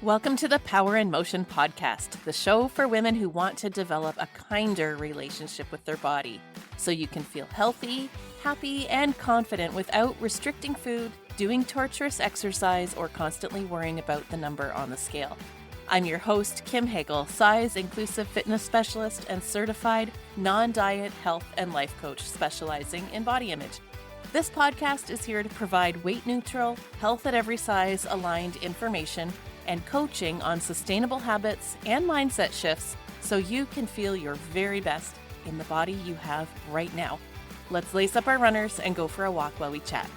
Welcome to the Power in Motion podcast, the show for women who want to develop a kinder relationship with their body so you can feel healthy, happy, and confident without restricting food, doing torturous exercise, or constantly worrying about the number on the scale. I'm your host, Kim Hagel, size-inclusive fitness specialist and certified non-diet health and life coach specializing in body image. This podcast is here to provide weight-neutral, health at every size aligned information and coaching on sustainable habits and mindset shifts so you can feel your very best in the body you have right now. Let's lace up our runners and go for a walk while we chat.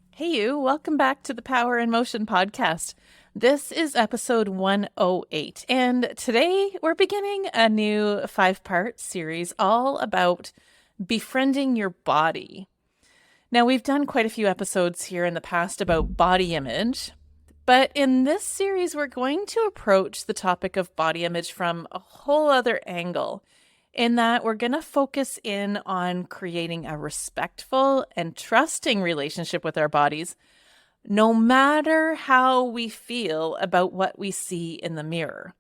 Hey you, welcome back to the Power in Motion podcast. This is episode 108, and today we're beginning a new 5-part series all about befriending your body. Now, we've done quite a few episodes here in the past about body image, but in this series, we're going to approach the topic of body image from a whole other angle, in that we're going to focus in on creating a respectful and trusting relationship with our bodies, no matter how we feel about what we see in the mirror.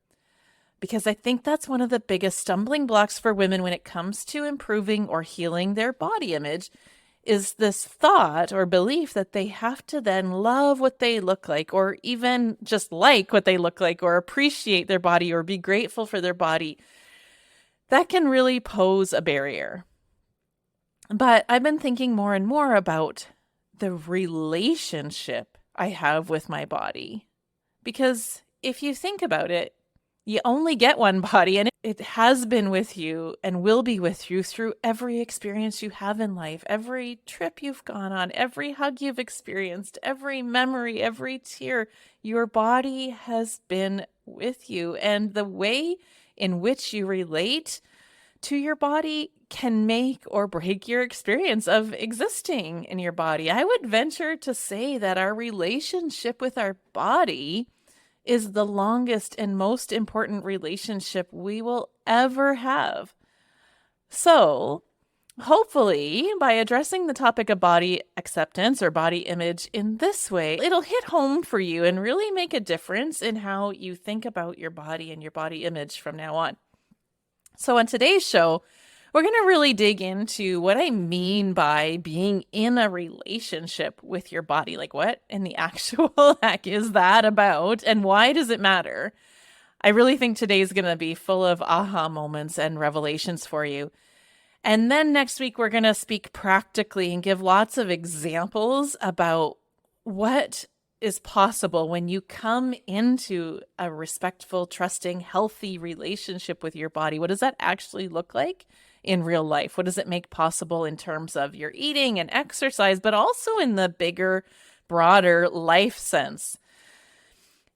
Because I think that's one of the biggest stumbling blocks for women when it comes to improving or healing their body image, is this thought or belief that they have to then love what they look like, or even just like what they look like, or appreciate their body, or be grateful for their body. That can really pose a barrier. But I've been thinking more and more about the relationship I have with my body. Because if you think about it, you only get one body, and it has been with you and will be with you through every experience you have in life, every trip you've gone on, every hug you've experienced, every memory, every tear. Your body has been with you, and the way in which you relate to your body can make or break your experience of existing in your body. I would venture to say that our relationship with our body is the longest and most important relationship we will ever have. So, hopefully, by addressing the topic of body acceptance or body image in this way, it'll hit home for you and really make a difference in how you think about your body and your body image from now on. So on today's show, we're going to really dig into what I mean by being in a relationship with your body. Like, what in the actual heck is that about, and why does it matter? I really think today's going to be full of aha moments and revelations for you. And then next week, we're going to speak practically and give lots of examples about what is possible when you come into a respectful, trusting, healthy relationship with your body. What does that actually look like in real life? What does it make possible in terms of your eating and exercise, but also in the bigger, broader life sense?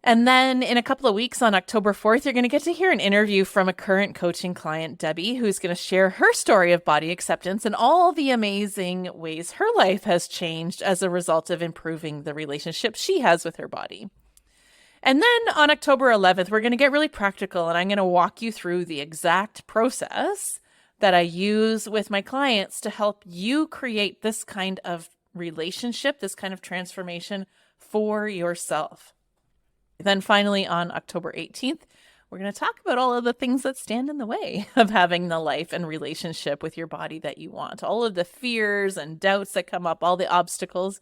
And then in a couple of weeks on October 4th, you're going to get to hear an interview from a current coaching client, Debbie, who's going to share her story of body acceptance and all the amazing ways her life has changed as a result of improving the relationship she has with her body. And then on October 11th, we're going to get really practical, and I'm going to walk you through the exact process that I use with my clients to help you create this kind of relationship, this kind of transformation for yourself. Then finally, on October 18th, we're going to talk about all of the things that stand in the way of having the life and relationship with your body that you want, all of the fears and doubts that come up, all the obstacles,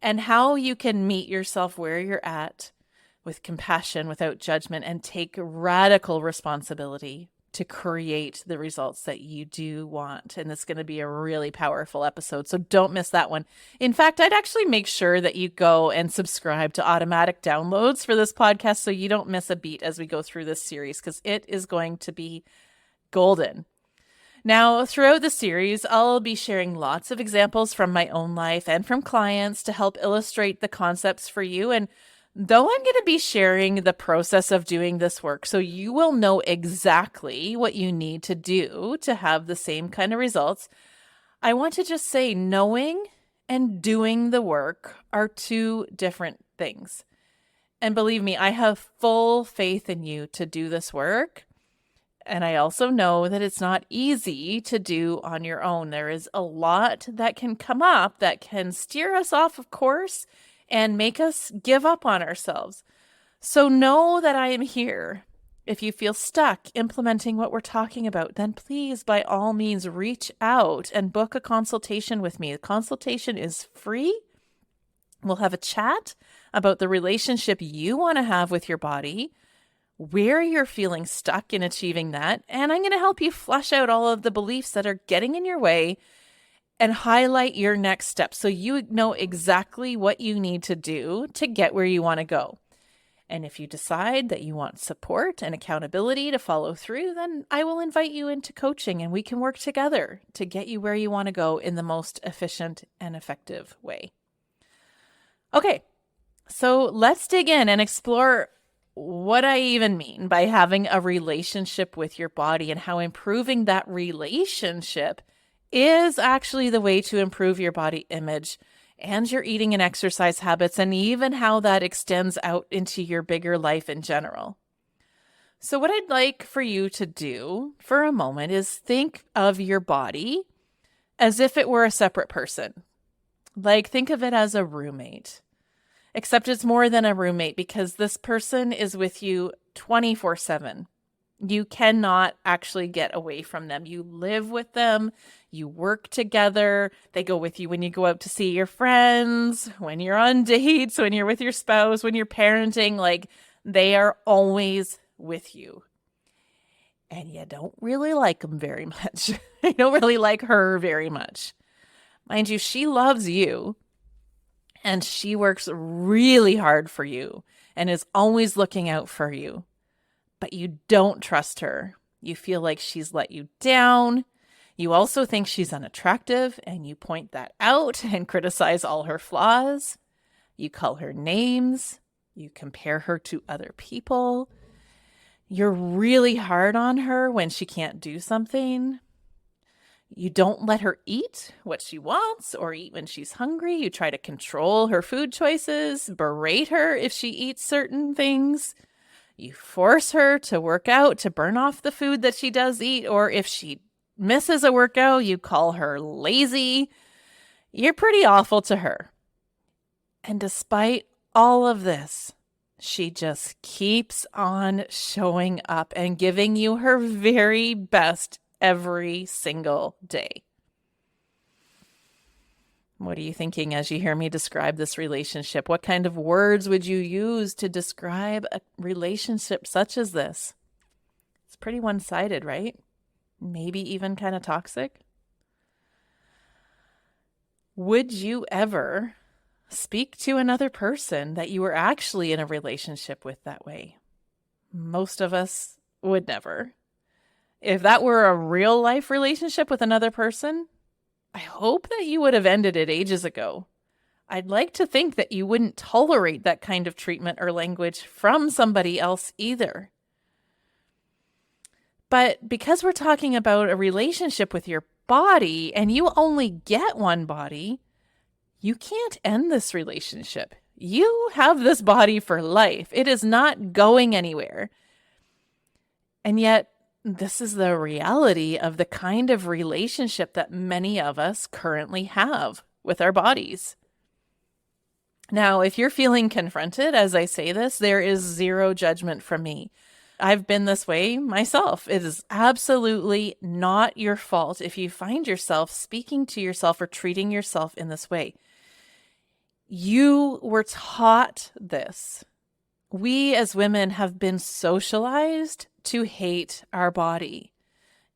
and how you can meet yourself where you're at with compassion, without judgment, and take radical responsibility to create the results that you do want. And it's going to be a really powerful episode, so don't miss that one. In fact, I'd actually make sure that you go and subscribe to automatic downloads for this podcast so you don't miss a beat as we go through this series, because it is going to be golden. Now, throughout the series, I'll be sharing lots of examples from my own life and from clients to help illustrate the concepts for you. And though I'm going to be sharing the process of doing this work, so you will know exactly what you need to do to have the same kind of results, I want to just say knowing and doing the work are two different things. And believe me, I have full faith in you to do this work. And I also know that it's not easy to do on your own. There is a lot that can come up that can steer us off of course and make us give up on ourselves. So know that I am here. If you feel stuck implementing what we're talking about, then please, by all means, reach out and book a consultation with me. The consultation is free. We'll have a chat about the relationship you want to have with your body, where you're feeling stuck in achieving that, and I'm going to help you flush out all of the beliefs that are getting in your way and highlight your next steps so you know exactly what you need to do to get where you want to go. And if you decide that you want support and accountability to follow through, then I will invite you into coaching and we can work together to get you where you want to go in the most efficient and effective way. Okay, so let's dig in and explore what I even mean by having a relationship with your body and how improving that relationship is actually the way to improve your body image and your eating and exercise habits, and even how that extends out into your bigger life in general. So what I'd like for you to do for a moment is think of your body as if it were a separate person. Like, think of it as a roommate, except it's more than a roommate because this person is with you 24/7. You cannot actually get away from them. You live with them. You work together. They go with you when you go out to see your friends, when you're on dates, when you're with your spouse, when you're parenting. Like, they are always with you. And you don't really like them very much. You don't really like her very much. Mind you, she loves you. And she works really hard for you and is always looking out for you. But you don't trust her. You feel like she's let you down. You also think she's unattractive, and you point that out and criticize all her flaws. You call her names. You compare her to other people. You're really hard on her when she can't do something. You don't let her eat what she wants or eat when she's hungry. You try to control her food choices, berate her if she eats certain things. You force her to work out to burn off the food that she does eat, or if she misses a workout, you call her lazy. You're pretty awful to her. And despite all of this, she just keeps on showing up and giving you her very best every single day. What are you thinking as you hear me describe this relationship? What kind of words would you use to describe a relationship such as this? It's pretty one-sided, right? Maybe even kind of toxic. Would you ever speak to another person that you were actually in a relationship with that way? Most of us would never. If that were a real life relationship with another person, I hope that you would have ended it ages ago. I'd like to think that you wouldn't tolerate that kind of treatment or language from somebody else either. But because we're talking about a relationship with your body and you only get one body, you can't end this relationship. You have this body for life. It is not going anywhere. And yet, this is the reality of the kind of relationship that many of us currently have with our bodies. Now, if you're feeling confronted as I say this, there is zero judgment from me. I've been this way myself. It is absolutely not your fault if you find yourself speaking to yourself or treating yourself in this way. You were taught this. We as women have been socialized to hate our body.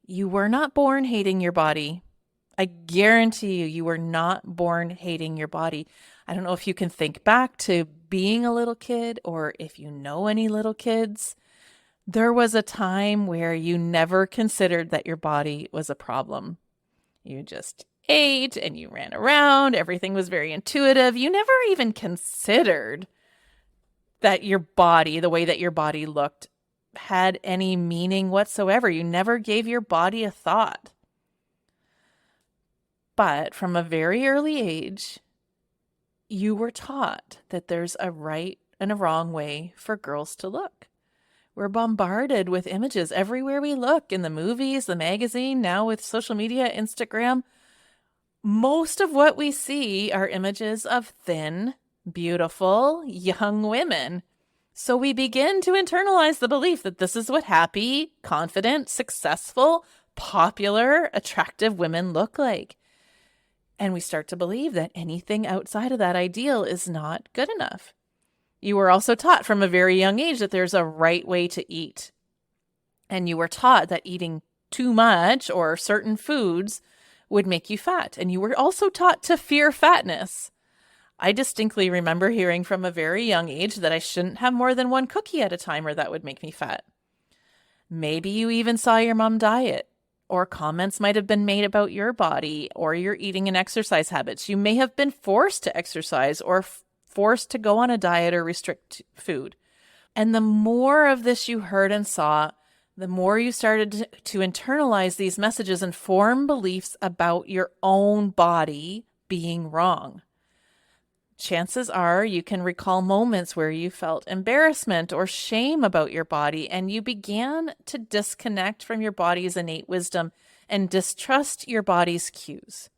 You were not born hating your body. I guarantee you, you were not born hating your body. I don't know if you can think back to being a little kid or if you know any little kids. There was a time where you never considered that your body was a problem. You just ate and you ran around. Everything was very intuitive. You never even considered that your body, the way that your body looked, had any meaning whatsoever. You never gave your body a thought. But from a very early age, you were taught that there's a right and a wrong way for girls to look. We're bombarded with images everywhere we look, in the movies, the magazine, now with social media, Instagram. Most of what we see are images of thin, beautiful young women. So we begin to internalize the belief that this is what happy, confident, successful, popular, attractive women look like. And we start to believe that anything outside of that ideal is not good enough. You were also taught from a very young age that there's a right way to eat. And you were taught that eating too much or certain foods would make you fat. And you were also taught to fear fatness. I distinctly remember hearing from a very young age that I shouldn't have more than one cookie at a time or that would make me fat. Maybe you even saw your mom diet, or comments might have been made about your body or your eating and exercise habits. You may have been forced to exercise or forced to go on a diet or restrict food. And the more of this you heard and saw, the more you started to internalize these messages and form beliefs about your own body being wrong. Chances are you can recall moments where you felt embarrassment or shame about your body, and you began to disconnect from your body's innate wisdom and distrust your body's cues.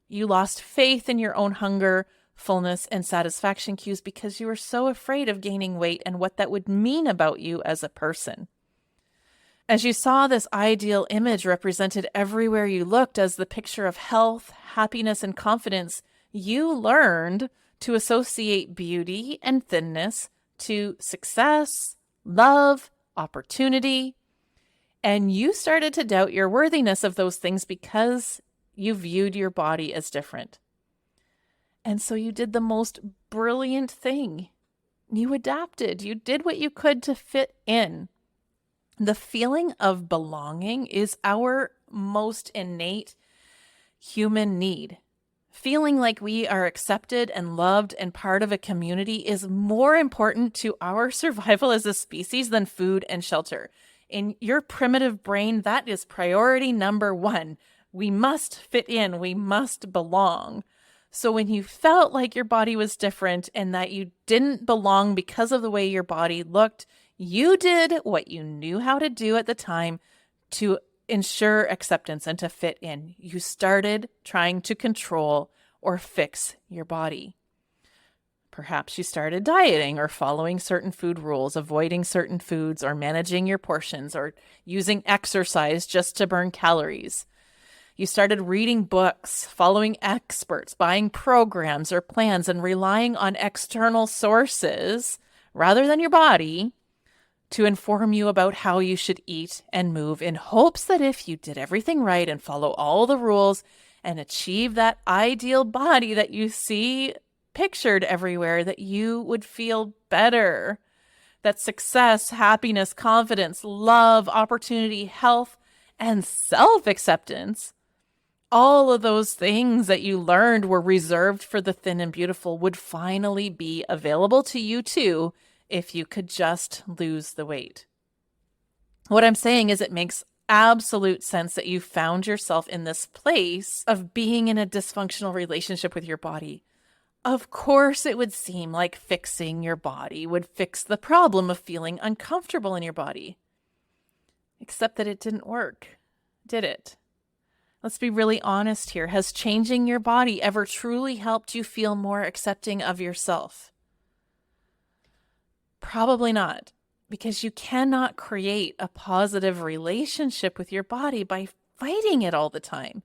You lost faith in your own hunger, fullness, and satisfaction cues because you were so afraid of gaining weight and what that would mean about you as a person. As you saw this ideal image represented everywhere you looked as the picture of health, happiness, and confidence, you learned to associate beauty and thinness to success, love, opportunity, and you started to doubt your worthiness of those things because you viewed your body as different. And so you did the most brilliant thing. You adapted. You did what you could to fit in. The feeling of belonging is our most innate human need. Feeling like we are accepted and loved and part of a community is more important to our survival as a species than food and shelter. In your primitive brain, that is priority number one. We must fit in. We must belong. So when you felt like your body was different and that you didn't belong because of the way your body looked, you did what you knew how to do at the time to ensure acceptance and to fit in. You started trying to control or fix your body. Perhaps you started dieting or following certain food rules, avoiding certain foods, or managing your portions, or using exercise just to burn calories. You started reading books, following experts, buying programs or plans, and relying on external sources rather than your body to inform you about how you should eat and move, in hopes that if you did everything right and follow all the rules and achieve that ideal body that you see pictured everywhere, that you would feel better. That success, happiness, confidence, love, opportunity, health, and self-acceptance, all of those things that you learned were reserved for the thin and beautiful, would finally be available to you too if you could just lose the weight. What I'm saying is it makes absolute sense that you found yourself in this place of being in a dysfunctional relationship with your body. Of course, it would seem like fixing your body would fix the problem of feeling uncomfortable in your body. Except that it didn't work, did it? Let's be really honest here. Has changing your body ever truly helped you feel more accepting of yourself? Probably not, because you cannot create a positive relationship with your body by fighting it all the time.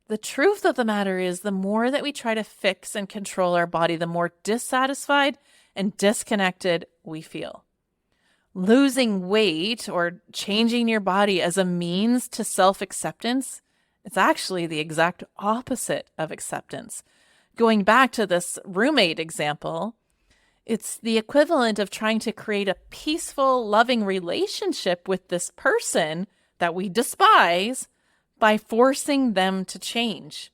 The truth of the matter is, the more that we try to fix and control our body, the more dissatisfied and disconnected we feel. Losing weight or changing your body as a means to self-acceptance, it's actually the exact opposite of acceptance. Going back to this roommate example, it's the equivalent of trying to create a peaceful, loving relationship with this person that we despise by forcing them to change.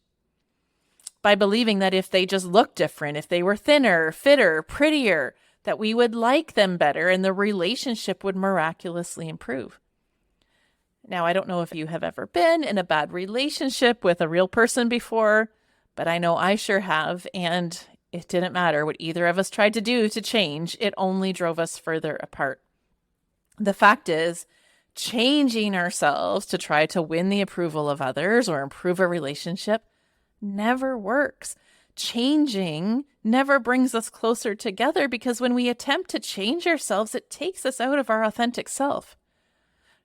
By believing that if they just looked different, if they were thinner, fitter, prettier, that we would like them better and the relationship would miraculously improve. Now, I don't know if you have ever been in a bad relationship with a real person before, but I know I sure have, and it didn't matter what either of us tried to do to change. It only drove us further apart. The fact is, changing ourselves to try to win the approval of others or improve a relationship never works. changing never brings us closer together, because when we attempt to change ourselves, it takes us out of our authentic self.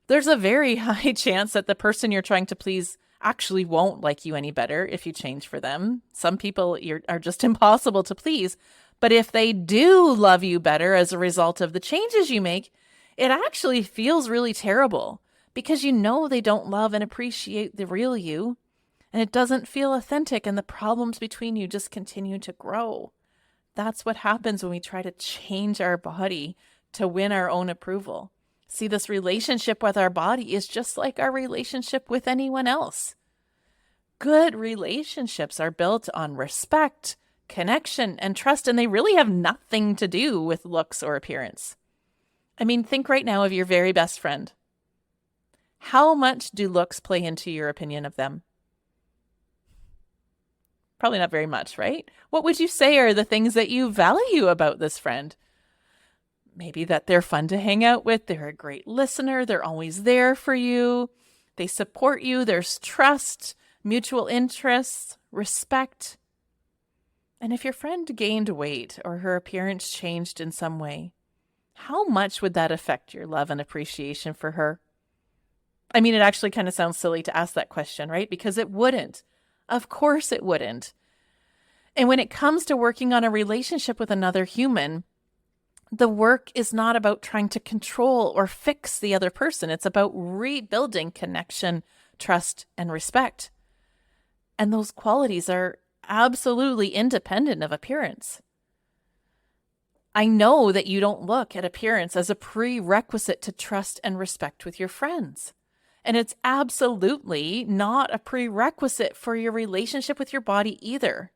There's a very high chance that the person you're trying to please actually won't like you any better if you change for them. Some people are just impossible to please. But if they do love you better as a result of the changes you make, it actually feels really terrible, because you know they don't love and appreciate the real you, and it doesn't feel authentic, and the problems between you just continue to grow. That's what happens when we try to change our body to win our own approval. See, this relationship with our body is just like our relationship with anyone else. Good relationships are built on respect, connection, and trust, and they really have nothing to do with looks or appearance. I mean, think right now of your very best friend. How much do looks play into your opinion of them? Probably not very much, right? What would you say are the things that you value about this friend? Maybe that they're fun to hang out with, they're a great listener, they're always there for you, they support you, there's trust, mutual interests, respect. And if your friend gained weight or her appearance changed in some way, how much would that affect your love and appreciation for her? I mean, it actually kind of sounds silly to ask that question, right? Because it wouldn't. Of course it wouldn't. And when it comes to working on a relationship with another human, the work is not about trying to control or fix the other person. It's about rebuilding connection, trust, and respect. And those qualities are absolutely independent of appearance. I know that you don't look at appearance as a prerequisite to trust and respect with your friends. And it's absolutely not a prerequisite for your relationship with your body either.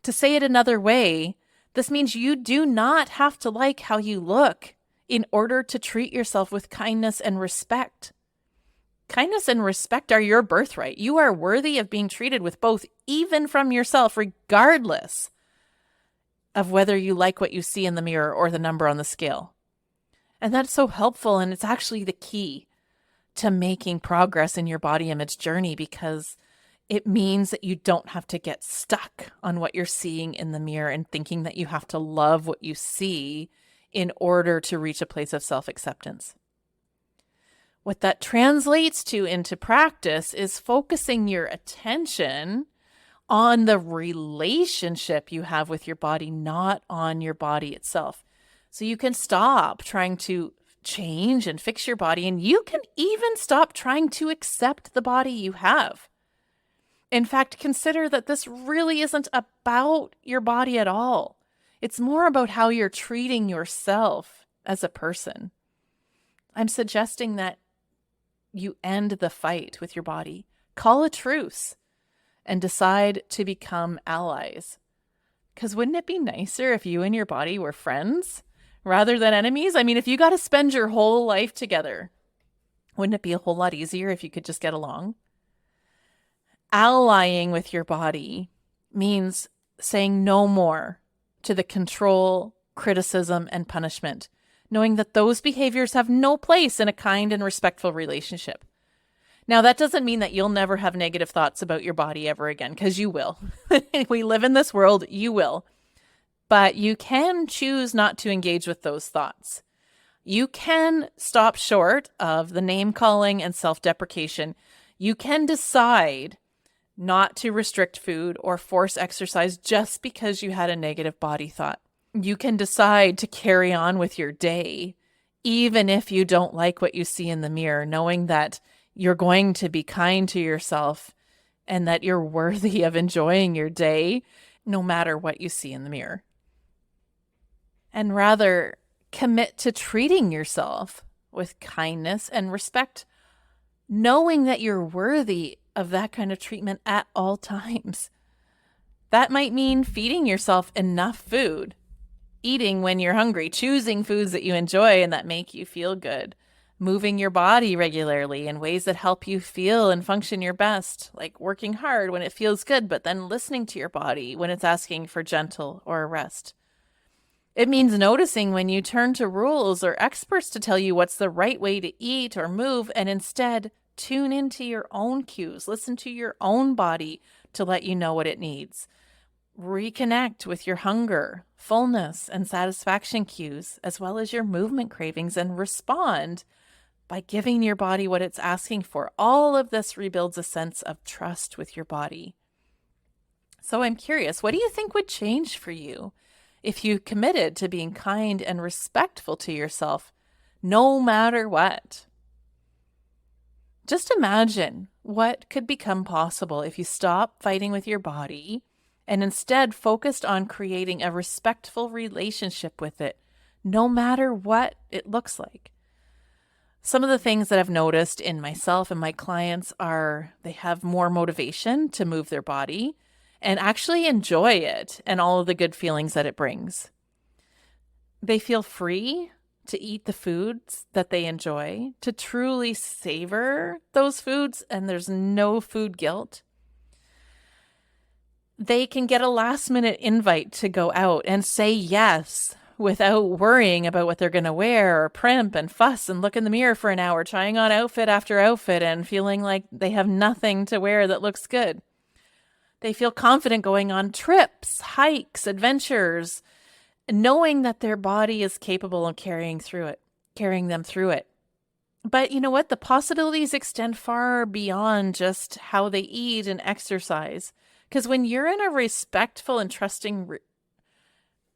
To say it another way, this means you do not have to like how you look in order to treat yourself with kindness and respect. Kindness and respect are your birthright. You are worthy of being treated with both, even from yourself, regardless of whether you like what you see in the mirror or the number on the scale. And that's so helpful, and it's actually the key to making progress in your body image journey, because it means that you don't have to get stuck on what you're seeing in the mirror and thinking that you have to love what you see in order to reach a place of self-acceptance. What that translates to into practice is focusing your attention on the relationship you have with your body, not on your body itself. So you can stop trying to change and fix your body, and you can even stop trying to accept the body you have. In fact, consider that this really isn't about your body at all. It's more about how you're treating yourself as a person. I'm suggesting that you end the fight with your body, call a truce, and decide to become allies. Because wouldn't it be nicer if you and your body were friends rather than enemies? I mean, if you got to spend your whole life together, wouldn't it be a whole lot easier if you could just get along? Allying with your body means saying no more to the control, criticism, and punishment, knowing that those behaviors have no place in a kind and respectful relationship. Now, that doesn't mean that you'll never have negative thoughts about your body ever again, because you will. We live in this world, you will. But you can choose not to engage with those thoughts. You can stop short of the name calling and self-deprecation. You can decide not to restrict food or force exercise just because you had a negative body thought. You can decide to carry on with your day, even if you don't like what you see in the mirror, knowing that you're going to be kind to yourself and that you're worthy of enjoying your day, no matter what you see in the mirror. And rather commit to treating yourself with kindness and respect, knowing that you're worthy of that kind of treatment at all times. That might mean feeding yourself enough food, eating when you're hungry, choosing foods that you enjoy and that make you feel good, moving your body regularly in ways that help you feel and function your best, like working hard when it feels good, but then listening to your body when it's asking for gentle or a rest. It means noticing when you turn to rules or experts to tell you what's the right way to eat or move, and instead tune into your own cues, listen to your own body to let you know what it needs. reconnect with your hunger, fullness, and satisfaction cues, as well as your movement cravings, and respond by giving your body what it's asking for. All of this rebuilds a sense of trust with your body. So I'm curious, what do you think would change for you if you committed to being kind and respectful to yourself, no matter what? Just imagine what could become possible if you stop fighting with your body and instead focused on creating a respectful relationship with it, no matter what it looks like. Some of the things that I've noticed in myself and my clients are they have more motivation to move their body and actually enjoy it and all of the good feelings that it brings. They feel free to eat the foods that they enjoy, to truly savor those foods, and there's no food guilt. They can get a last-minute invite to go out and say yes without worrying about what they're going to wear or primp and fuss and look in the mirror for an hour, trying on outfit after outfit and feeling like they have nothing to wear that looks good. They feel confident going on trips, hikes, adventures, knowing that their body is capable of carrying them through it. But you know what? The possibilities extend far beyond just how they eat and exercise. Because when you're in a respectful and trusting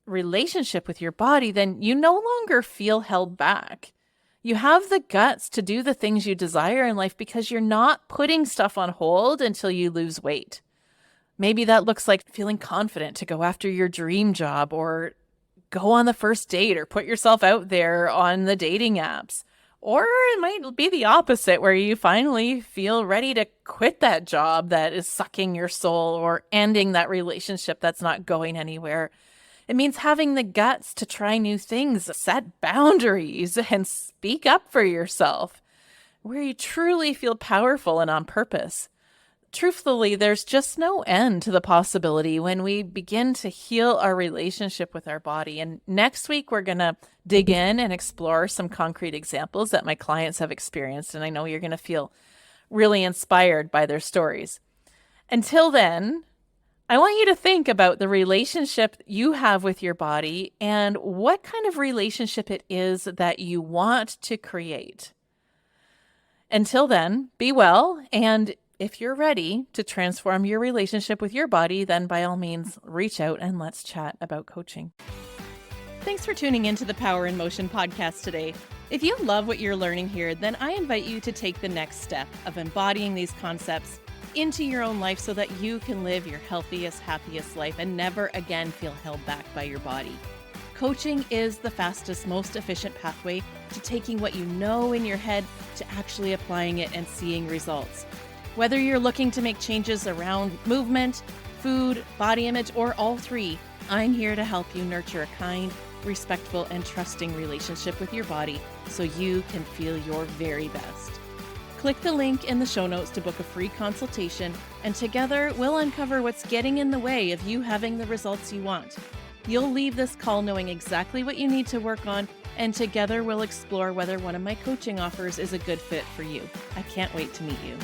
relationship with your body, then you no longer feel held back. You have the guts to do the things you desire in life because you're not putting stuff on hold until you lose weight. Maybe that looks like feeling confident to go after your dream job or go on the first date or put yourself out there on the dating apps. Or it might be the opposite, where you finally feel ready to quit that job that is sucking your soul or ending that relationship that's not going anywhere. It means having the guts to try new things, set boundaries, and speak up for yourself, where you truly feel powerful and on purpose. Truthfully, there's just no end to the possibility when we begin to heal our relationship with our body. And next week, we're going to dig in and explore some concrete examples that my clients have experienced. And I know you're going to feel really inspired by their stories. Until then, I want you to think about the relationship you have with your body and what kind of relationship it is that you want to create. Until then, be well, and if you're ready to transform your relationship with your body, then by all means, reach out and let's chat about coaching. Thanks for tuning into the Power in Motion podcast today. If you love what you're learning here, then I invite you to take the next step of embodying these concepts into your own life so that you can live your healthiest, happiest life and never again feel held back by your body. Coaching is the fastest, most efficient pathway to taking what you know in your head to actually applying it and seeing results. Whether you're looking to make changes around movement, food, body image, or all three, I'm here to help you nurture a kind, respectful, and trusting relationship with your body so you can feel your very best. Click the link in the show notes to book a free consultation, and together we'll uncover what's getting in the way of you having the results you want. You'll leave this call knowing exactly what you need to work on, and together we'll explore whether one of my coaching offers is a good fit for you. I can't wait to meet you.